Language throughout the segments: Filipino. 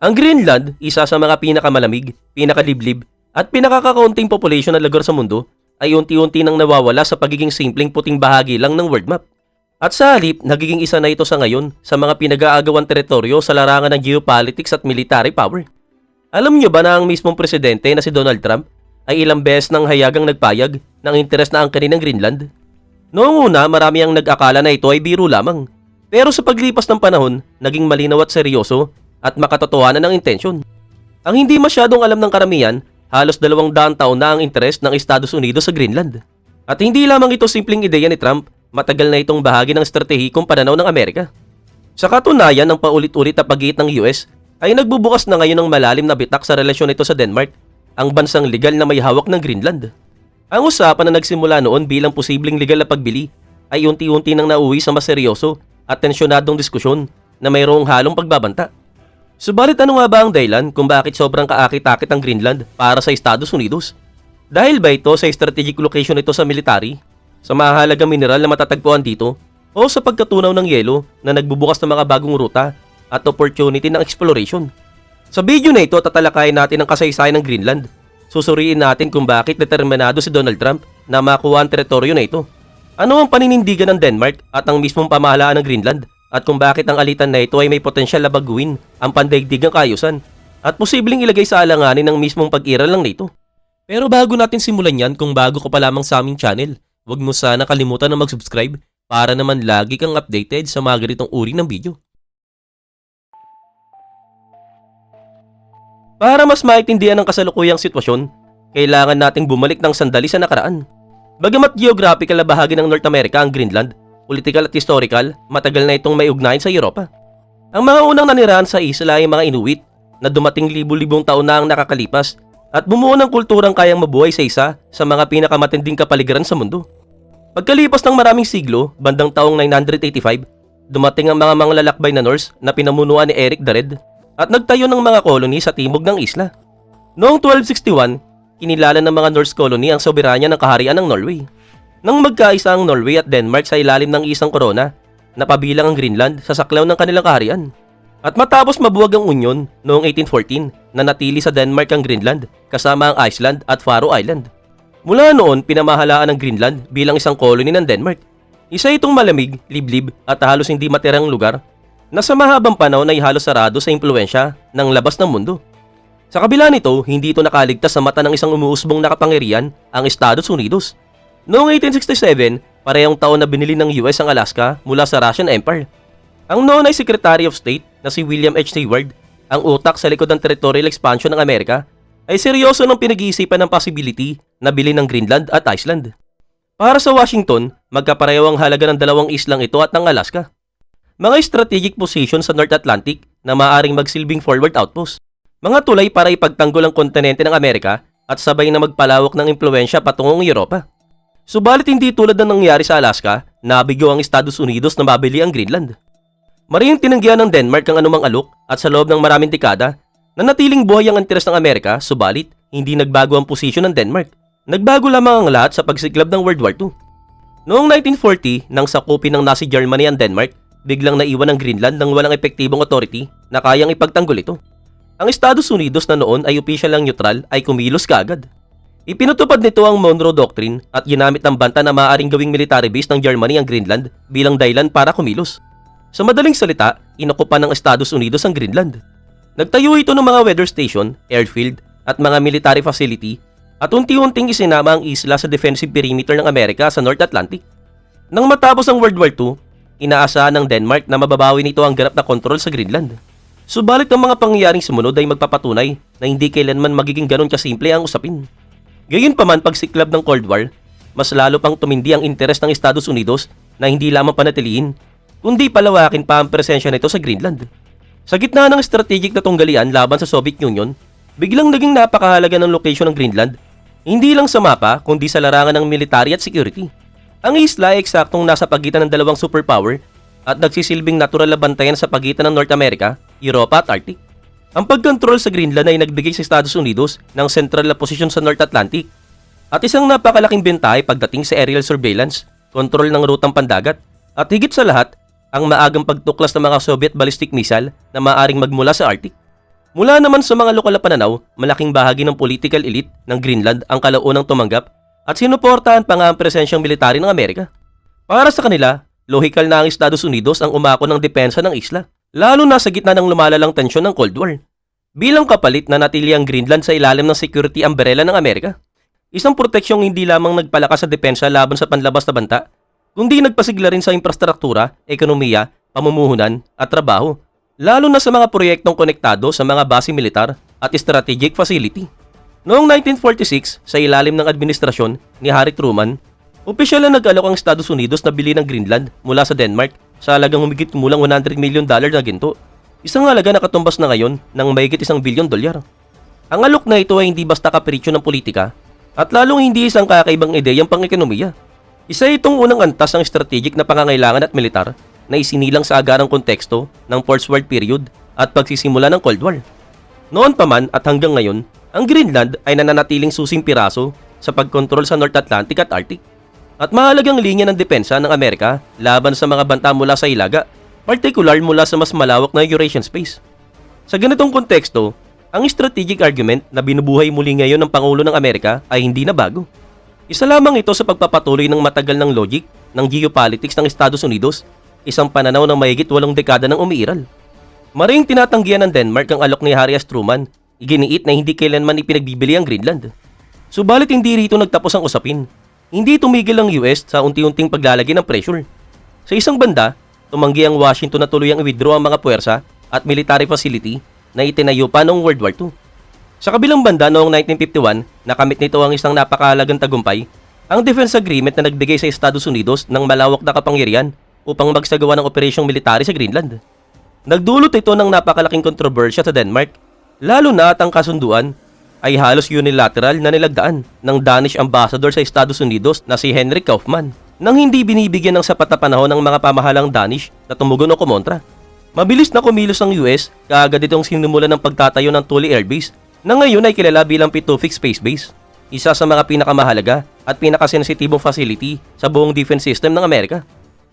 Ang Greenland, isa sa mga pinakamalamig, pinakaliblib, at pinakakakaunting population na lugar sa mundo, ay unti-unti nang nawawala sa pagiging simpleng puting bahagi lang ng world map. At sa halip, nagiging isa na ito sa ngayon sa mga pinag-aagawang teritoryo sa larangan ng geopolitics at military power. Alam niyo ba na ang mismong presidente na si Donald Trump ay ilang beses nang hayagang nagpayag ng interes na angkin ng Greenland? Noong una, marami ang nag-akala na ito ay biro lamang. Pero sa paglipas ng panahon, naging malinaw at seryoso at makatotohanan ng intensyon. Ang hindi masyadong alam ng karamihan, halos 200 taon na ang interes ng Estados Unidos sa Greenland. At hindi lamang ito simpleng ideya ni Trump, matagal na itong bahagi ng estratehikong pananaw ng Amerika. Sa katunayan ng paulit-ulit na pag-iit ng US, ay nagbubukas na ngayon ng malalim na bitak sa relasyon nito sa Denmark, ang bansang legal na may hawak ng Greenland. Ang usapan na nagsimula noon bilang posibleng legal na pagbili ay unti-unti nang nauwi sa mas seryoso at tensyonadong diskusyon na mayroong halong pagbabanta. Subalit ano nga ba ang dahilan kung bakit sobrang kaakit-akit ang Greenland para sa Estados Unidos? Dahil ba ito sa strategic location nito sa military, sa mahalagang mineral na matatagpuan dito, o sa pagkatunaw ng yelo na nagbubukas ng mga bagong ruta at opportunity ng exploration? Sa video na ito, tatalakayin natin ang kasaysayan ng Greenland. Susuriin natin kung bakit determinado si Donald Trump na makuha ang teritoryo na ito. Ano ang paninindigan ng Denmark at ang mismong pamahalaan ng Greenland? At kung bakit ang alitan na ito ay may potensyal na baguhin ang pandaigdigang kaayusan at posibleng ilagay sa alanganin ng mismong pag-iral lang nito. Pero bago natin simulan yan, kung bago ka pa lamang sa aming channel, huwag mo sana kalimutan na mag-subscribe para naman lagi kang updated sa mga ganitong uri ng video. Para mas maintindihan ang kasalukuyang sitwasyon, kailangan nating bumalik ng sandali sa nakaraan. Bagamat geographical na bahagi ng North America ang Greenland, political at historical, matagal na itong may ugnayan sa Europa. Ang mga unang nanirahan sa isla ay mga Inuit na dumating libu-libong taon na ang nakakalipas at bumuo ng kulturang kayang mabuhay sa isa sa mga pinakamatinding kapaligiran sa mundo. Pagkalipas ng maraming siglo, bandang taong 985, dumating ang mga manglalakbay na Norse na pinamunuan ni Erik the Red at nagtayo ng mga koloni sa timog ng isla. Noong 1261, kinilala ng mga Norse colony ang soberanya ng kaharian ng Norway. Nang magkaisa ang Norway at Denmark sa ilalim ng isang korona, napabilang ang Greenland sa saklaw ng kanilang kaharian. At matapos mabuwag ang Union noong 1814, nanatili sa Denmark ang Greenland kasama ang Iceland at Faroe Island. Mula noon, pinamahalaan ng Greenland bilang isang colony ng Denmark. Isa itong malamig, liblib at halos hindi matirang lugar na sa mahabang panahon ay halos sarado sa impluensya ng labas ng mundo. Sa kabila nito, hindi ito nakaligtas sa mata ng isang umuusbong na kapangyarihan, ang Estados Unidos. Noong 1867, parehong taon na binili ng US ang Alaska mula sa Russian Empire. Ang noon ay Secretary of State na si William H. Seward, ang utak sa likod ng territorial expansion ng Amerika, ay seryoso ng pinag-iisipan ng possibility na bilhin ng Greenland at Iceland. Para sa Washington, magkapareho ang halaga ng dalawang islang ito at ng Alaska. Mga strategic position sa North Atlantic na maaaring magsilbing forward outpost. Mga tulay para ipagtanggol ang kontinente ng Amerika at sabay na magpalawak ng impluensya patungong Europa. Subalit hindi tulad ng nangyari sa Alaska, nabigyo ang Estados Unidos na mabili ang Greenland. Marihing tinanggihan ng Denmark ang anumang alok at sa loob ng maraming dekada, nanatiling buhay ang interes ng Amerika, subalit hindi nagbago ang posisyon ng Denmark. Nagbago lamang ang lahat sa pagsiklab ng World War II. Noong 1940, nang sakupin ng Nazi Germany ang Denmark, biglang naiwan ang Greenland ng walang epektibong authority na kayang ipagtanggol ito. Ang Estados Unidos na noon ay opisyal lang neutral ay kumilos kaagad. Ipinutupad nito ang Monroe Doctrine at ginamit ng banta na maaaring gawing military base ng Germany ang Greenland bilang dahilan para kumilos. Sa madaling salita, inokupan ng Estados Unidos ang Greenland. Nagtayo ito ng mga weather station, airfield at mga military facility at unti-unting isinama ang isla sa defensive perimeter ng Amerika sa North Atlantic. Nang matapos ang World War II, inaasahan ng Denmark na mababawi nito ang ganap na kontrol sa Greenland. Subalit ang mga pangyayaring sumunod ay magpapatunay na hindi kailanman magiging ganon kasimple ang usapin. Gayunpaman, pagsiklab ng Cold War, mas lalo pang tumindi ang interes ng Estados Unidos na hindi lamang panatilihin, kundi palawakin pa ang presensya nito sa Greenland. Sa gitna ng strategic na tunggalian laban sa Soviet Union, biglang naging napakahalaga ng location ng Greenland, hindi lang sa mapa kundi sa larangan ng military at security. Ang isla ay eksaktong nasa pagitan ng dalawang superpower at nagsisilbing natural na bantayan sa pagitan ng North America, Europa at Arctic. Ang pagkontrol sa Greenland ay nagbigay sa Estados Unidos ng sentral na posisyon sa North Atlantic at isang napakalaking bentahe pagdating sa aerial surveillance, kontrol ng rutang pandagat at higit sa lahat, ang maagang pagtuklas ng mga Soviet ballistic missile na maaaring magmula sa Arctic. Mula naman sa mga lokal na pananaw, malaking bahagi ng political elite ng Greenland ang kalaunang tumanggap at sinuportahan pa nga ang presensyang military ng Amerika. Para sa kanila, lohikal na ang Estados Unidos ang umako ng depensa ng isla, lalo na sa gitna ng lumalalang tensyon ng Cold War. Bilang kapalit na natili ang Greenland sa ilalim ng security umbrella ng Amerika. Isang proteksyong hindi lamang nagpalakas sa depensa laban sa panlabas na banta, kundi nagpasigla rin sa infrastruktura, ekonomiya, pamumuhunan at trabaho, lalo na sa mga proyektong konektado sa mga base militar at strategic facility. Noong 1946, sa ilalim ng administrasyon ni Harry Truman, opisyal na nag-alok ang Estados Unidos na bili ng Greenland mula sa Denmark sa halagang humigit kumulang $100 million na ginto. Isang halaga na katumbas na ngayon ng mahigit $1 billion. Ang alok na ito ay hindi basta kapritsyo ng politika at lalong hindi isang kakaibang ideyang pang-ekonomiya. Isa itong unang antas ng strategic na pangangailangan at militar na isinilang sa agarang konteksto ng post-war period at pagsisimula ng Cold War. Noon pa man at hanggang ngayon, ang Greenland ay nananatiling susing piraso sa pagkontrol sa North Atlantic at Arctic at mahalagang linya ng depensa ng Amerika laban sa mga banta mula sa Hilaga, partikular mula sa mas malawak na Eurasian space. Sa ganitong konteksto, ang strategic argument na binubuhay muli ngayon ng Pangulo ng Amerika ay hindi na bago. Isa lamang ito sa pagpapatuloy ng matagal ng logic ng geopolitics ng Estados Unidos, isang pananaw ng mahigit 8 dekada ng umiiral. Maring tinatanggihan ng Denmark ang alok ni Harry S. Truman, iginiit na hindi kailanman ipinagbibili ang Greenland. Subalit hindi rito nagtapos ang usapin. Hindi tumigil ang US sa unti-unting paglalagay ng pressure. Sa isang banda, tumanggi ang Washington na tuluyang i-withdraw ang mga puwersa at military facility na itinayo pa noong World War II. Sa kabilang banda noong 1951, nakamit nito ang isang napakahalagang tagumpay, ang defense agreement na nagbigay sa Estados Unidos ng malawak na kapangyarihan upang magsagawa ng operasyong military sa Greenland. Nagdulot ito ng napakalaking kontrobersya sa Denmark, lalo na at ang kasunduan ay halos unilateral na nilagdaan ng Danish ambassador sa Estados Unidos na si Henrik Kaufman, nang hindi binibigyan ng sapat na panahon ng mga pamahalang Danish na tumugon o kumontra. Mabilis na kumilos ang US, kaagad itong sinumulan ng pagtatayo ng Thule Air Base na ngayon ay kilala bilang Pituffik Space Base, isa sa mga pinakamahalaga at pinakasensitibong facility sa buong defense system ng Amerika.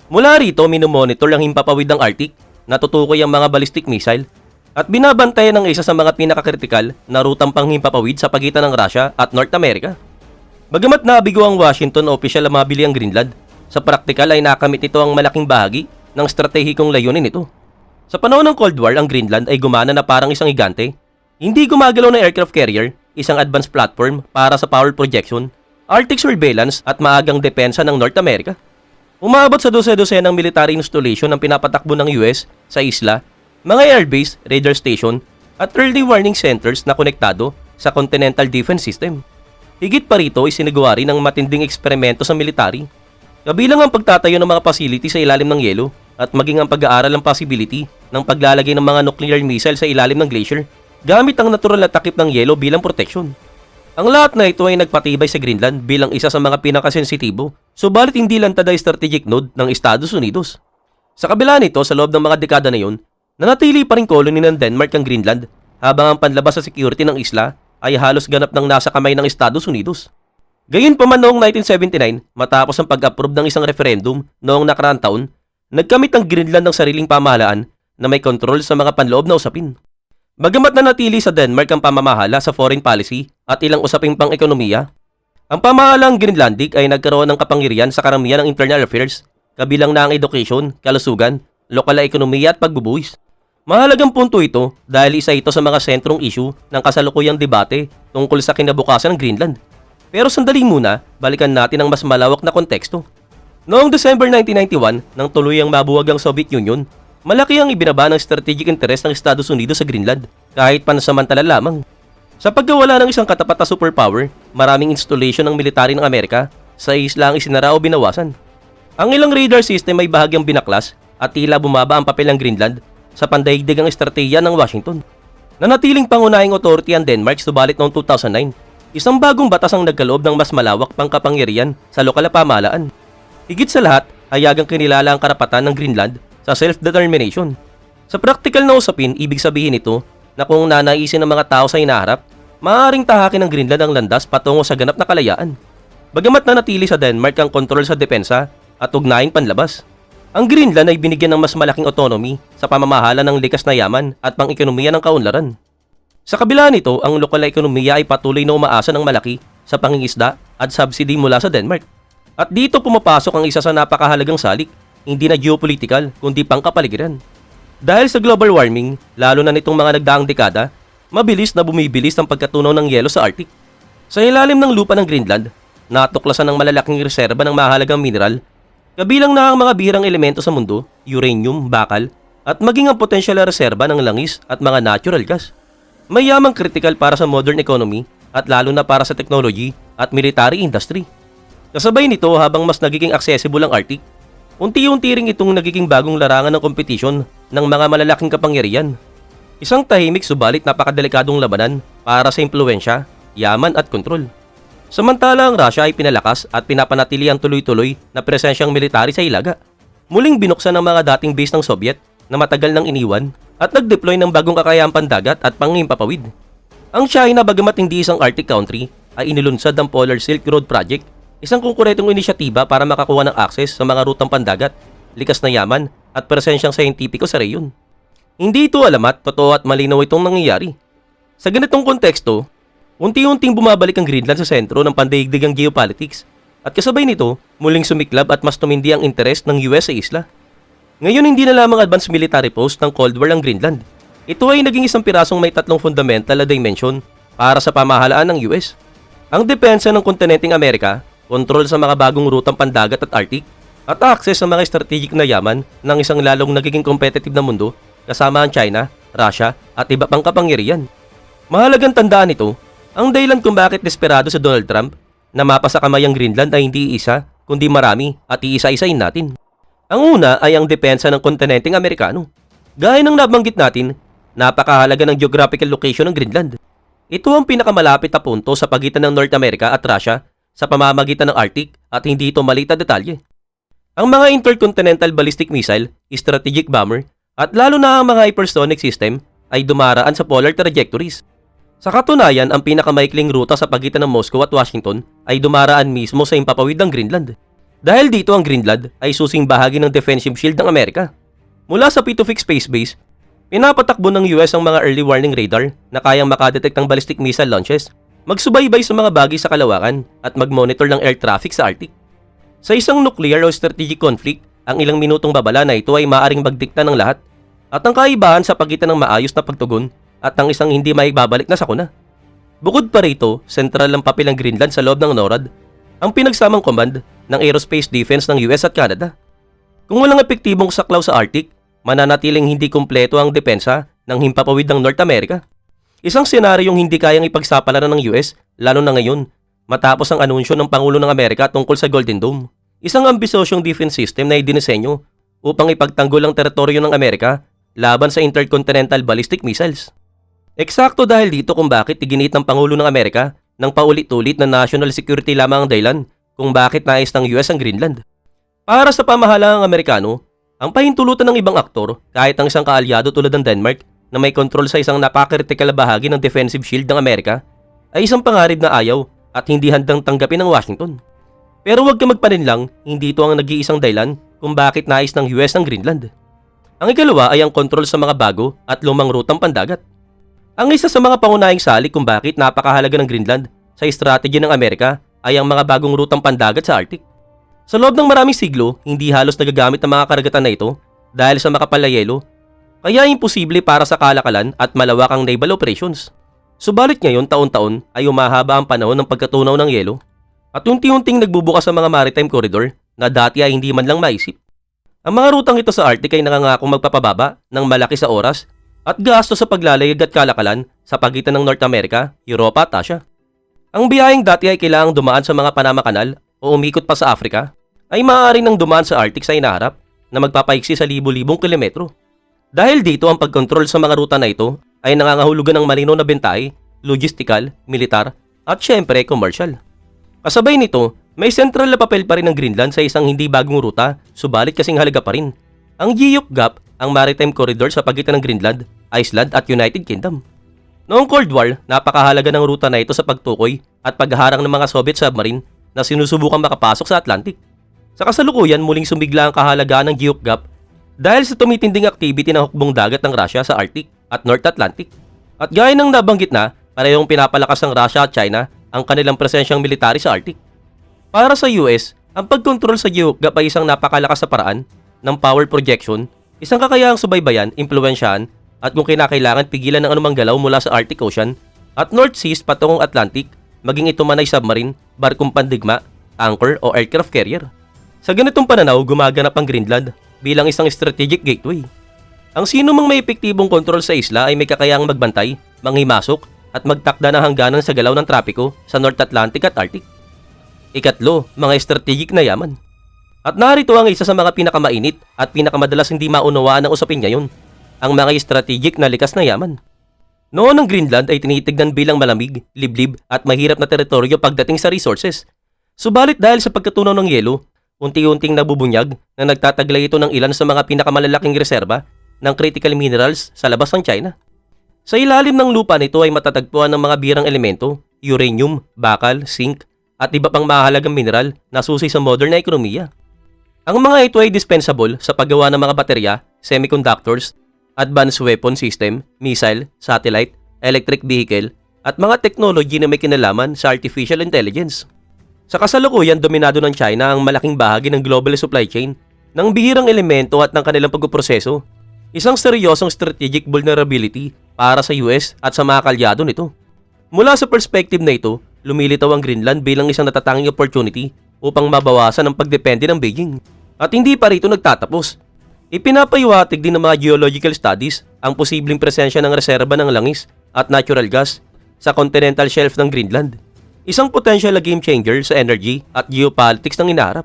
Mula rito, minomonitor ang himpapawid ng Arctic, natutukoy ang mga ballistic missile, at binabantayan ng isa sa mga pinakakritikal na rutang panghimpapawid sa pagitan ng Russia at North America. Bagamat nabigo ang Washington na opisyal na mabili ang Greenland, sa praktikal ay nakamit ito ang malaking bahagi ng estratehikong layunin nito. Sa panahon ng Cold War, ang Greenland ay gumana na parang isang higante. Hindi gumagalaw na aircraft carrier, isang advanced platform para sa power projection, Arctic surveillance at maagang depensa ng North America. Umabot sa dose-dosenang military installation ang pinapatakbo ng US sa isla, mga airbase, radar station at early warning centers na konektado sa Continental Defense System. Higit pa rito, isinagawa rin ang matinding eksperimento sa military, kabilang ang pagtatayo ng mga facility sa ilalim ng yelo at maging ang pag-aaral ng possibility ng paglalagay ng mga nuclear missile sa ilalim ng glacier gamit ang natural na takip ng yelo bilang protection. Ang lahat na ito ay nagpatibay sa Greenland bilang isa sa mga pinakasensitibo, subalit hindi lantad ay strategic node ng Estados Unidos. Sa kabila nito, sa loob ng mga dekada na yun, nanatili pa rin colony ng Denmark ang Greenland habang ang panlabas sa security ng isla ay halos ganap ng nasa kamay ng Estados Unidos. Gayunpaman noong 1979, matapos ang pag-approve ng isang referendum noong nakaraang taon, nagkamit ang Greenland ng sariling pamahalaan na may kontrol sa mga panloob na usapin. Bagamat nanatili sa Denmark ang pamamahala sa foreign policy at ilang usaping pang-ekonomiya, ang pamahalaang Greenlandic ay nagkaroon ng kapangyarihan sa karamihan ng internal affairs, kabilang na ang education, kalusugan, lokal na ekonomiya at pagbubuwis. Mahalagang punto ito dahil isa ito sa mga sentrong issue ng kasalukuyang debate tungkol sa kinabukasan ng Greenland. Pero sandali muna, balikan natin ang mas malawak na konteksto. Noong December 1991, nang tuluyang mabuwag ang Soviet Union, malaki ang ibinaba ng strategic interest ng Estados Unidos sa Greenland, kahit pansamantala lamang. Sa pagkawala ng isang katapat na superpower, maraming installation ng military ng Amerika sa isla ang isinara o binawasan. Ang ilang radar system ay bahagyang binaklas at tila bumaba ang papel ng Greenland sa pandaigdigang estratehiya ng Washington. Nanatiling pangunahing authority ang Denmark subalit noong 2009, isang bagong batas ang nagkaloob ng mas malawak pang kapangyarihan sa lokal na pamahalaan. Higit sa lahat, hayagang kinilala ang karapatan ng Greenland sa self-determination. Sa praktikal na usapin, ibig sabihin ito na kung nanaisin ng mga tao sa hinaharap, maaaring tahakin ng Greenland ang landas patungo sa ganap na kalayaan. Bagamat nanatili sa Denmark ang kontrol sa depensa at ugnaying panlabas, ang Greenland ay binigyan ng mas malaking autonomy sa pamamahala ng likas na yaman at pang-ekonomiya ng kaunlaran. Sa kabila nito, ang lokal na ekonomiya ay patuloy na umaasa ng malaki sa pangingisda at subsidy mula sa Denmark. At dito pumapasok ang isa sa napakahalagang salik, hindi na geopolitical kundi pangkapaligiran. Dahil sa global warming, lalo na nitong mga nagdaang dekada, mabilis na bumibilis ang pagkatunaw ng yelo sa Arctic. Sa ilalim ng lupa ng Greenland, natuklasan ng malalaking reserba ng mahalagang mineral, kabilang na ang mga bihirang elemento sa mundo, uranium, bakal, at maging ang potensyal na reserba ng langis at mga natural gas. Mayamang critical para sa modern economy at lalo na para sa technology at military industry. Kasabay nito, habang mas nagiging accessible ang Arctic, unti-unti ring itong nagiging bagong larangan ng kompetisyon ng mga malalaking kapangyarihan. Isang tahimik subalit napakadelikadong labanan para sa impluensya, yaman at kontrol. Samantala ang Russia ay pinalakas at pinapanatili ang tuloy-tuloy na presensyang military sa Ilaga. Muling binuksan ang mga dating base ng Soviet na matagal nang iniwan at nag-deploy ng bagong kakayahang pandagat at pangimpapawid. Ang China, bagamat hindi isang Arctic country, ay inilunsad ang Polar Silk Road Project, isang konkretong inisyatiba para makakuha ng akses sa mga rutang pandagat, likas na yaman at presensyang scientifico sa reyon. Hindi ito alamat, totoo at malinaw itong nangyayari. Sa ganitong konteksto, unti-unting bumabalik ang Greenland sa sentro ng pandaigdigang geopolitics at kasabay nito, muling sumiklab at mas tumindi ang interes ng US sa isla. Ngayon hindi na lamang advanced military post ng Cold War ang Greenland. Ito ay naging isang pirasong may tatlong fundamental na dimension para sa pamahalaan ng US. Ang depensa ng kontinenteng Amerika, kontrol sa mga bagong rutang pandagat at Arctic, at access sa mga strategic na yaman ng isang lalong nagiging competitive na mundo kasama ang China, Russia at iba pang kapangyarihan. Mahalagang tandaan ito, ang dahilan kung bakit desperado sa Donald Trump na mapasa kamay ang Greenland ay hindi isa kundi marami at iisa-isain natin. Ang una ay ang depensa ng kontinenteng Amerikano. Gaya ng nabanggit natin, napakahalaga ng geographical location ng Greenland. Ito ang pinakamalapit na punto sa pagitan ng North America at Russia sa pamamagitan ng Arctic at hindi ito maliit na detalye. Ang mga intercontinental ballistic missile, strategic bomber, at lalo na ang mga hypersonic system ay dumaraan sa polar trajectories. Sa katunayan, ang pinakamaikling ruta sa pagitan ng Moscow at Washington ay dumaraan mismo sa impapawid ng Greenland. Dahil dito ang Greenland ay susing bahagi ng defensive shield ng Amerika. Mula sa Pitofik Space Base, pinapatakbo ng US ang mga early warning radar na kayang makadetect ng ballistic missile launches, magsubaybay sa mga bagay sa kalawakan at mag-monitor ng air traffic sa Arctic. Sa isang nuclear o strategic conflict, ang ilang minutong babala na ito ay maaaring magdikta ng lahat at ang kaibahan sa pagitan ng maayos na pagtugon at ng isang hindi maibabalik na sakuna. Bukod pa rito, sentral ang papel ng Greenland sa loob ng NORAD, ang pinagsamang command ng aerospace defense ng US at Canada. Kung walang epektibong saklaw sa Arctic, mananatiling hindi kumpleto ang depensa ng himpapawid ng North America. Isang senaryong hindi kayang ipagsapalaran ng US, lalo na ngayon, matapos ang anunsyo ng Pangulo ng Amerika tungkol sa Golden Dome. Isang ambisosyong defense system na idinisenyo upang ipagtanggol ang teritoryo ng Amerika laban sa intercontinental ballistic missiles. Eksakto dahil dito kung bakit iginit ng Pangulo ng Amerika ng paulit-ulit na national security lamang ang dahilan kung bakit nais ng US ang Greenland. Para sa pamahalaang Amerikano, ang pahintulutan ng ibang aktor kahit ang isang kaalyado tulad ng Denmark na may kontrol sa isang napaka-critical na bahagi ng defensive shield ng Amerika ay isang pangarib na ayaw at hindi handang tanggapin ng Washington. Pero huwag ka magpaninlang, hindi ito ang nag-iisang dahilan kung bakit nais ng US ang Greenland. Ang ikalawa ay ang kontrol sa mga bago at lumang rutang pandagat. Ang isa sa mga pangunahing salik kung bakit napakahalaga ng Greenland sa strategy ng Amerika ay ang mga bagong rutang pandagat sa Arctic. Sa loob ng maraming siglo, hindi halos nagagamit ang mga karagatan na ito dahil sa makapal na yelo, kaya imposible para sa kalakalan at malawakang naval operations. Subalit ngayon taon-taon ay umahaba ang panahon ng pagkatunaw ng yelo at unti-unting nagbubukas ang mga maritime corridor na dati ay hindi man lang maisip. Ang mga rutang ito sa Arctic ay nangangakong magpapababa ng malaki sa oras at gasto sa paglalayag at kalakalan sa pagitan ng North America, Europa at Asia. Ang biyaheng dati ay kailangang dumaan sa mga Panama Canal o umikot pa sa Africa, ay maaari nang dumaan sa Arctic sa inaharap na magpapaiksi sa libu-libong kilometro. Dahil dito ang pagkontrol sa mga ruta na ito ay nangangahulugan ng malinaw na bentahe, logistical, militar at syempre commercial. Kasabay nito, may sentral na papel pa rin ng Greenland sa isang hindi bagong ruta, subalit kasing halaga pa rin. Ang Guyuk Gap, ang maritime corridor sa pagitan ng Greenland, Iceland at United Kingdom. Noong Cold War, napakahalaga ng ruta na ito sa pagtukoy at pagharang ng mga Soviet submarine na sinusubukang makapasok sa Atlantic. Sa kasalukuyan, muling sumigla ang kahalagaan ng Guyuk Gap dahil sa tumitinding activity ng hukbong dagat ng Russia sa Arctic at North Atlantic. At gaya ng nabanggit na, parehong pinapalakas ng Russia at China ang kanilang presensyang military sa Arctic. Para sa US, ang pagkontrol sa GeoGap ay isang napakalakas na paraan ng power projection, isang kakayahang subaybayan, impluwensyahan, at kung kinakailangan pigilan ng anumang galaw mula sa Arctic Ocean at North Seas patungong Atlantic, maging ito man ay submarine, barkong pandigma, tanker o aircraft carrier. Sa ganitong pananaw, gumaganap ang Greenland bilang isang strategic gateway. Ang sino mang may epektibong kontrol sa isla ay may kakayahang magbantay, manghimasok, at magtakda ng hangganan sa galaw ng trapiko sa North Atlantic at Arctic. Ikatlo, mga strategic na yaman. At narito ang isa sa mga pinakamainit at pinakamadalas hindi maunawaan ng usapin ngayon, ang mga strategic na likas na yaman. Noon ang Greenland ay tinitignan bilang malamig, liblib at mahirap na teritoryo pagdating sa resources. Subalit dahil sa pagkatunaw ng yelo, unti-unting nabubunyag na nagtataglay ito ng ilan sa mga pinakamalalaking reserba ng critical minerals sa labas ng China. Sa ilalim ng lupa nito ay matatagpuan ng mga birang elemento, uranium, bakal, zinc, at iba pang mahalagang mineral na susi sa modern na ekonomiya. Ang mga ito ay dispensable sa paggawa ng mga baterya, semiconductors, advanced weapon system, missile, satellite, electric vehicle, at mga technology na may kinalaman sa artificial intelligence. Sa kasalukuyan, dominado ng China ang malaking bahagi ng global supply chain ng bihirang elemento at ng kanilang pagpuproseso, isang seryosong strategic vulnerability para sa US at sa mga kalyado nito. Mula sa perspective na ito, lumilitaw ang Greenland bilang isang natatanging opportunity upang mabawasan ang pagdepende ng Beijing. At hindi pa rito nagtatapos. Ipinapahiwatig din ng mga geological studies ang posibleng presensya ng reserba ng langis at natural gas sa continental shelf ng Greenland, isang potential na game changer sa energy at geopolitics ng inaharap.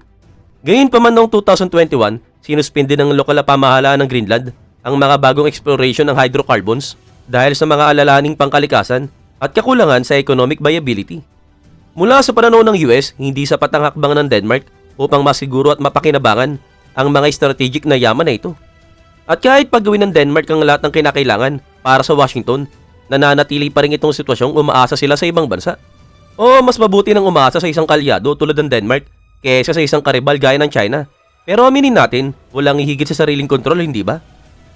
Gayunpaman noong 2021, sinuspindi ng lokal na pamahalaan ng Greenland ang mga bagong exploration ng hydrocarbons dahil sa mga alalahaning pangkalikasan at kakulangan sa economic viability. Mula sa pananaw ng US, hindi sapat ang hakbang ng Denmark upang masiguro at mapakinabangan ang mga strategic na yaman na ito. At kahit paggawin ng Denmark ang lahat ng kinakailangan para sa Washington, nananatili pa rin itong sitwasyong umaasa sila sa ibang bansa. O mas mabuti nang umaasa sa isang kalyado tulad ng Denmark kaysa sa isang karibal gaya ng China. Pero aminin natin, walang hihigit sa sariling kontrol, hindi ba?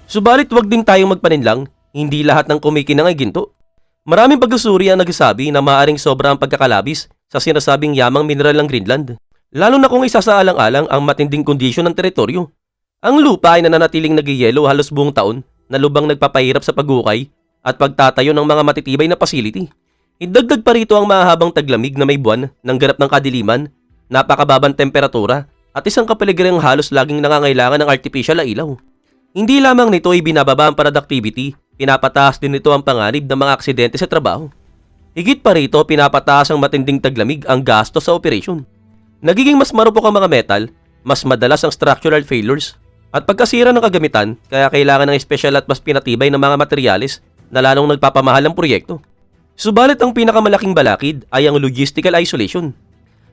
Subalit wag din tayong magpaninlang, hindi lahat ng kumikinang ay ginto. Maraming pagsusuri ang nagsasabi na maaaring sobra ang pagkakalabis sa sinasabing yamang mineral ng Greenland, lalo na kung isasaalang-alang ang matinding kondisyon ng teritoryo. Ang lupa ay nananatiling nagyayelo halos buong taon na lubang nagpapahirap sa paghukay at pagtatayo ng mga matitibay na facility. Idagdag pa rito ang mahahabang taglamig na may buwan ng ganap ng kadiliman, napakababang temperatura at isang kapaligiranng halos laging nangangailangan ng artificial na ilaw. Hindi lamang nito ay binababa ang productivity, pinapataas din nito ang panganib ng mga aksidente sa trabaho. Higit pa rito, pinapataas ang matinding taglamig ang gasto sa operasyon. Nagiging mas marupok ang mga metal, mas madalas ang structural failures, at pagkasira ng kagamitan, kaya kailangan ng espesyal at mas pinatibay ng mga materyales na lalong nagpapamahal ang proyekto. Subalit ang pinakamalaking balakid ay ang logistical isolation.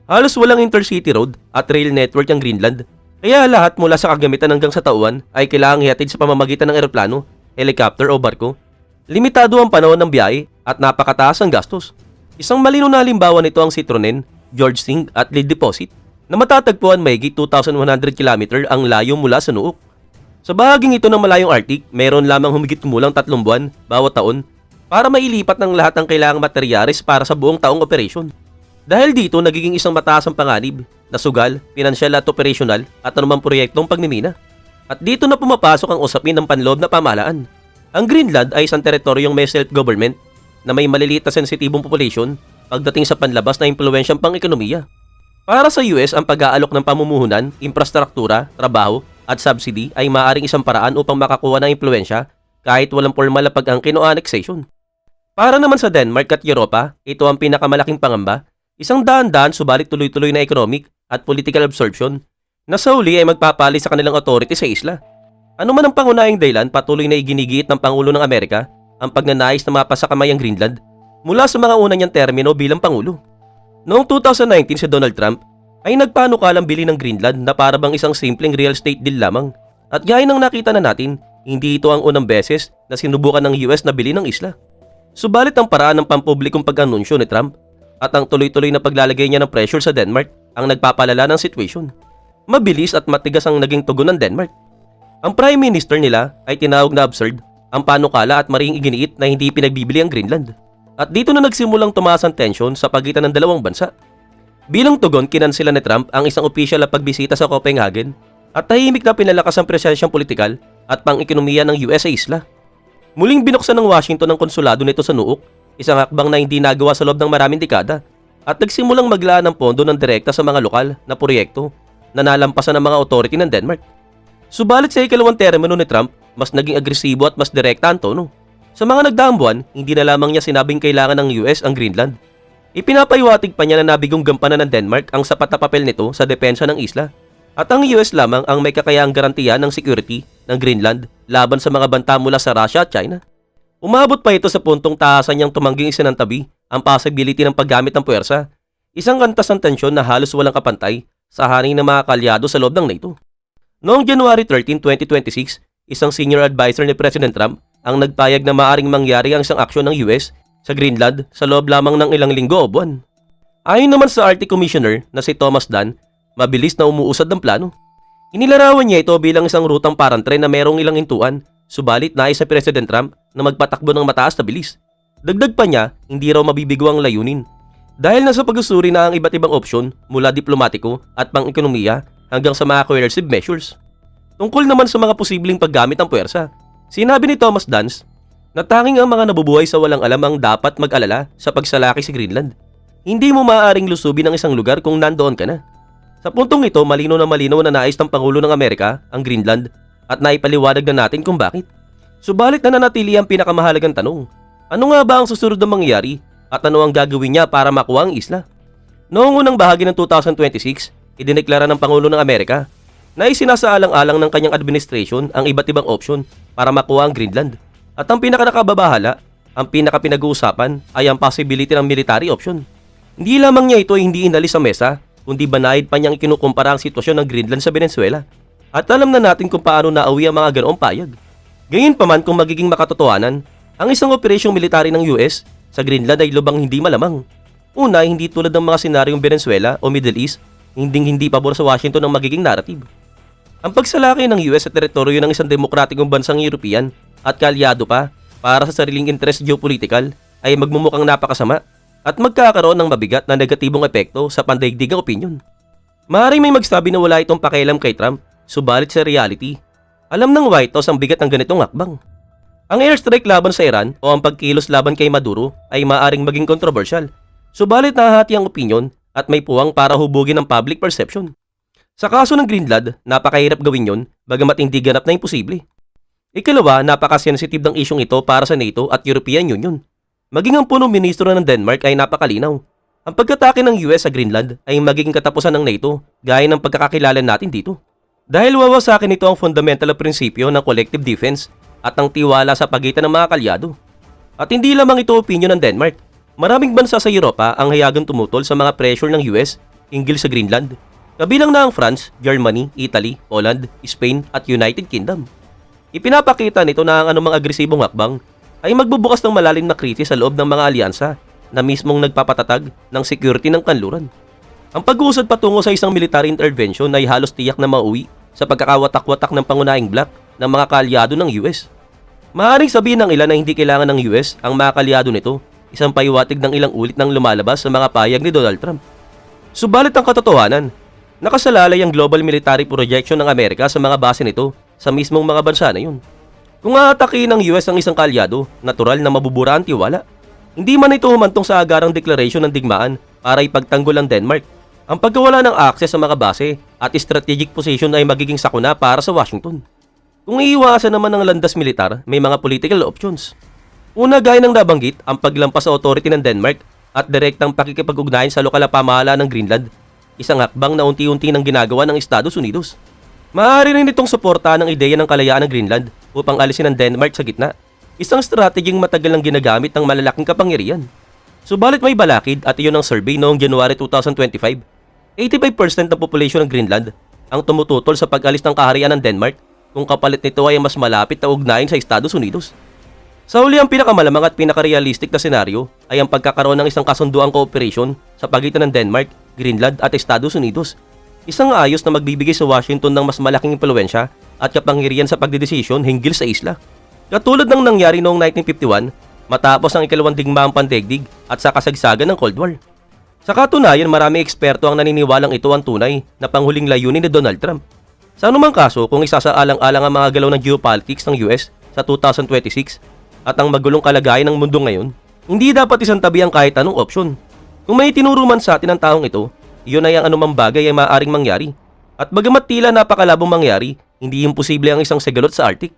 Halos walang intercity road at rail network ang Greenland, kaya lahat mula sa kagamitan hanggang sa tauhan ay kailangang ihatid sa pamamagitan ng eroplano, helicopter o barko. Limitado ang panahon ng biyahe at napakataas ang gastos. Isang malinaw na halimbawa nito ang Citroen, George Sing at Lead Deposit na matatagpuan mahigit 2,100 km ang layo mula sa Nuuk. Sa bahaging ito ng malayong Arctic, mayroon lamang humigit kumulang 3 buwan bawat taon para mailipat ng lahat ng kailangang materyales para sa buong taong operasyon. Dahil dito, nagiging isang mataas ang panganib na sugal, pinansyal at operasyonal at anumang proyektong pagmimina. At dito na pumapasok ang usapin ng panloob na pamahalaan. Ang Greenland ay isang teritoryong may self-government na may maliliit na sensitibong population pagdating sa panlabas na impluwensyang pang-ekonomiya. Para sa US, ang pag-aalok ng pamumuhunan, infrastruktura, trabaho at subsidy ay maaaring isang paraan upang makakuha ng impluwensya kahit walang formal na pag-angkin o annexation. Para naman sa Denmark at Europa, ito ang pinakamalaking pangamba, isang daan-daan subalit tuloy-tuloy na economic at political absorption na sa huli ay magpapali sa kanilang authority sa isla. Ano man ang pangunahing dahilan, patuloy na iginigiit ng Pangulo ng Amerika ang pagnanais na mapasakamay ang Greenland mula sa mga una niyang termino bilang Pangulo. Noong 2019 si Donald Trump ay nagpanukalang bili ng Greenland na para bang isang simpleng real estate deal lamang. At gaya ng nakita na natin, hindi ito ang unang beses na sinubukan ng US na bili ng isla. Subalit ang paraan ng pampublikong pag-anunsyo ni Trump at ang tuloy-tuloy na paglalagay niya ng pressure sa Denmark ang nagpapalala ng situation. Mabilis at matigas ang naging tugon ng Denmark. Ang Prime Minister nila ay tinawag na absurd ang panukala at maring iginiit na hindi pinagbibili ang Greenland. At dito na nagsimulang tumaas ang tensyon sa pagitan ng dalawang bansa. Bilang tugon, kinansela ni Trump ang isang opisyal na pagbisita sa Copenhagen at tahimik na pinalakas ang presensyang politikal at pang-ekonomiya ng US sa isla. Muling binuksan ng Washington ang konsulado nito sa Nuuk, isang hakbang na hindi nagawa sa loob ng maraming dekada, at nagsimulang maglaan ng pondo ng direkta sa mga lokal na proyekto na nalampasan ng mga authority ng Denmark. Subalit sa ikalawang termino ni Trump, mas naging agresibo at mas direkta ang tono. Sa mga nagdaang buwan, hindi na lamang niya sinabing kailangan ng US ang Greenland. Ipinapaiwatig pa niya na nabigong gampanan ng Denmark ang sapat na papel nito sa depensa ng isla. At ang US lamang ang may kakayaang garantiya ng security ng Greenland laban sa mga banta mula sa Russia at China. Umabot pa ito sa puntong taasan niyang tumangging isinantabi ang possibility ng paggamit ng puwersa, isang kantas ng tensyon na halos walang kapantay sa haring ng mga kalyado sa loob ng NATO. Noong January 13, 2026, isang senior advisor ni President Trump ang nagpayag na maaring mangyari ang isang aksyon ng US sa Greenland sa loob lamang ng ilang linggo o buwan. Ayon naman sa Arctic Commissioner na si Thomas Dunn, mabilis na umuusad ng plano. Inilarawan niya ito bilang isang rutang parang tren na merong ilang hintuan, subalit nais sa President Trump na magpatakbo ng mataas na bilis. Dagdag pa niya, hindi raw mabibigo ang layunin. Dahil nasa pag-usuri na ang iba't ibang opsyon mula diplomatiko at pang-ekonomiya hanggang sa mga coercive measures. Tungkol naman sa mga posibleng paggamit ng puwersa, sinabi ni Thomas Dunn na tanging ang mga nabubuhay sa walang alam ang dapat mag-alala sa pagsalaki sa Greenland. Hindi mo maaaring lusubin ang isang lugar kung nandoon ka na. Sa puntong ito, malinaw na nais ng Pangulo ng Amerika ang Greenland at naipaliwanag na natin kung bakit. Subalit nananatili ang pinakamahalagang tanong, ano nga ba ang susunod na mangyayari at ano ang gagawin niya para makuha ang isla? Noong unang bahagi ng 2026, idineklara ng Pangulo ng Amerika na isinasaalang-alang ng kanyang administration ang iba't ibang opsyon para makuha ang Greenland. At ang pinaka-nakababahala, ang pinaka-pinag-uusapan ay ang possibility ng military option. Hindi lamang niya ito hindi inalis sa mesa, kundi banayad pa niyang ikinukumpara ang sitwasyon ng Greenland sa Venezuela. At alam na natin kung paano nauwi ang mga ganoong payag. Gayunpaman kung magiging makatotohanan, ang isang operasyong military ng US sa Greenland ay lubang hindi malamang. Una, hindi tulad ng mga senaryong Venezuela o Middle East, hindi pabor sa Washington ang magiging narrative. Ang pagsalaki ng US sa teritoryo ng isang demokratikong bansang European at kaalyado pa para sa sariling interest geopolitical ay magmumukhang napakasama at magkakaroon ng mabigat na negatibong epekto sa pandaigdigang opinyon. Maaaring may magsabi na wala itong pakialam kay Trump, subalit sa reality, alam ng White House ang bigat ng ganitong hakbang. Ang airstrike laban sa Iran o ang pagkilos laban kay Maduro ay maaaring maging kontrobersyal, subalit nahahati ang opinyon at may puwang para hubugin ang public perception. Sa kaso ng Greenland, napakahirap gawin yon, bagamat hindi ganap na imposible. Ikalawa, napaka-sensitive ng isyong ito para sa NATO at European Union. Maging ang punong ministro ng Denmark ay napakalinaw. Ang pagkatake ng US sa Greenland ay magiging katapusan ng NATO, gaya ng pagkakakilala natin dito. Dahil wawasakin ito ang fundamental na prinsipyo ng collective defense at ang tiwala sa pagitan ng mga kalyado. At hindi lamang ito opinyon ng Denmark. Maraming bansa sa Europa ang hayagang tumutol sa mga pressure ng US hinggil sa Greenland. Kabilang na ang France, Germany, Italy, Poland, Spain at United Kingdom. Ipinapakita nito na ang anumang agresibong hakbang ay magbubukas ng malalim na krisis sa loob ng mga alyansa na mismong nagpapatatag ng security ng kanluran. Ang pag-uusad patungo sa isang military intervention ay halos tiyak na mauwi sa pagkakawatak-watak ng pangunahing bloc ng mga kaalyado ng US. Maaaring sabihin ng ilan na hindi kailangan ng US ang mga kaalyado nito, isang paiwatig ng ilang ulit ng lumalabas sa mga payag ni Donald Trump. Subalit ang katotohanan, nakasalalay ang global military projection ng Amerika sa mga base nito sa mismong mga bansa na yun. Kung aatakihin ng US ang isang kaalyado, natural na mabubura ang tiwala. Hindi man ito humantong sa agarang deklarasyon ng digmaan para ipagtanggol ang Denmark. Ang pagkawala ng akses sa mga base at strategic position ay magiging sakuna para sa Washington. Kung iiwasan naman ng landas militar, may mga political options. Una, gaya ng nabanggit, ang paglampas sa authority ng Denmark at direktang pakikipag-ugnayan sa lokal na pamahalaan ng Greenland, isang hakbang na unti-unti nang ginagawa ng Estados Unidos. Maaari rin itong suportahan ang ideya ng kalayaan ng Greenland upang alisin ang Denmark sa gitna, isang strategyeng matagal nang ginagamit ng malalaking kapangyarihan. Subalit may balakid at iyon ang survey noong January 2025. 85% ng population ng Greenland ang tumututol sa pag-alis ng kaharian ng Denmark kung kapalit nito ay mas malapit na ugnayan sa Estados Unidos. Sa huli, ang pinakamalamang at pinakarealistic na senaryo ay ang pagkakaroon ng isang kasunduang cooperation sa pagitan ng Denmark, Greenland at Estados Unidos. Isang ayos na magbibigay sa Washington ng mas malaking impluwensya at kapangyarihan sa pagdedesisyon hinggil sa isla. Katulad ng nangyari noong 1951 matapos ang ikalawang digmaang pandaigdig at sa kasagsagan ng Cold War. Sa katunayan, maraming eksperto ang naniniwalang ito ang tunay na panghuling layunin ni Donald Trump. Sa anumang kaso, kung isasaalang-alang ang mga galaw ng geopolitics ng US sa 2026 at ang magulong kalagayan ng mundo ngayon, hindi dapat isang tabi ang kahit anong opsyon. Kung may tinuro man sa atin ang taong ito, iyon ay ang anumang bagay ay maaaring mangyari. At bagamat tila napakalabong mangyari, hindi imposible ang isang segalot sa Arctic.